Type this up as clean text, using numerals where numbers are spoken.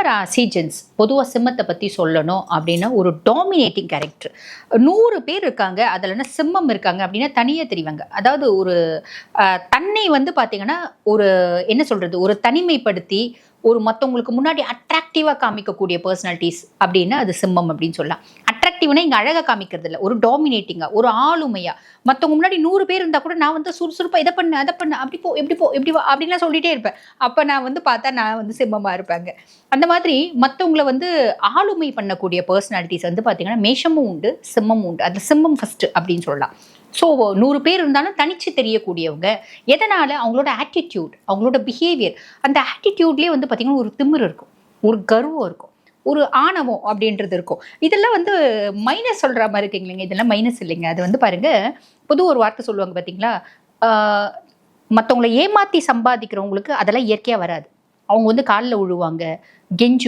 ராசி ஜென்ஸ் பொதுவாக சிம்மத்தை பற்றி சொல்லணும் அப்படின்னா ஒரு டாமினேட்டிங் கேரக்டர். 100 பேர் இருக்காங்க, அதில் சிம்மம் இருக்காங்க அப்படின்னா தனியாக தெரிவாங்க. அதாவது ஒரு தன்னை வந்து பார்த்தீங்கன்னா ஒரு என்ன சொல்கிறது, ஒரு தனிமைப்படுத்தி ஒரு மற்றவங்களுக்கு முன்னாடி அட்ராக்டிவாக காமிக்கக்கூடிய பர்சனாலிட்டிஸ் அப்படின்னா அது சிம்மம் அப்படின்னு சொல்லலாம். அட்ராக்டிவ்னா இங்கே அழகாக காமிக்கிறது இல்லை, ஒரு டாமினேட்டிங்காக, ஒரு ஆளுமையாக. மற்றவங்க முன்னாடி 100 பேர் இருந்தால் கூட நான் வந்து சுறுசுறுப்பாக இதை பண்ணு அதை பண்ணு, அப்படி போ எப்படி போ எப்படி வா அப்படின்லாம் சொல்லிகிட்டே இருப்பேன். அப்போ நான் வந்து பார்த்தா நான் வந்து சிம்மமாக இருப்பாங்க. அந்த மாதிரி மற்றவங்கள வந்து ஆளுமை பண்ணக்கூடிய பர்சனாலிட்டிஸ் வந்து பார்த்தீங்கன்னா மேஷமும் உண்டு, சிம்மமும் உண்டு. அது சிம்மம் ஃபஸ்ட்டு அப்படின்னு சொல்லலாம். ஸோ 100 பேர் இருந்தாலும் தனிச்சு தெரியக்கூடியவங்க. எதனால்? அவங்களோட ஆட்டிடியூட், அவங்களோட பிஹேவியர். அந்த ஆட்டிடியூட்லேயே வந்து பார்த்திங்கன்னா ஒரு திமிரு இருக்கும், ஒரு கர்வம் இருக்கும், ஒரு ஆணவம் அப்படின்றது இருக்கும். இதெல்லாம் வந்து மைனஸ் சொல்கிற மாதிரி இருக்குங்களேங்க, இதெல்லாம் மைனஸ் இல்லைங்க. அது வந்து பாருங்கள், பொதுவாக ஒரு வார்த்தை சொல்லுவாங்க பார்த்தீங்களா, மற்றவங்களை ஏமாற்றி சம்பாதிக்கிறவங்களுக்கு அதெல்லாம் இயற்கையாக வராது. அவங்க வந்து காலில் விழுவாங்க, கெஞ்சு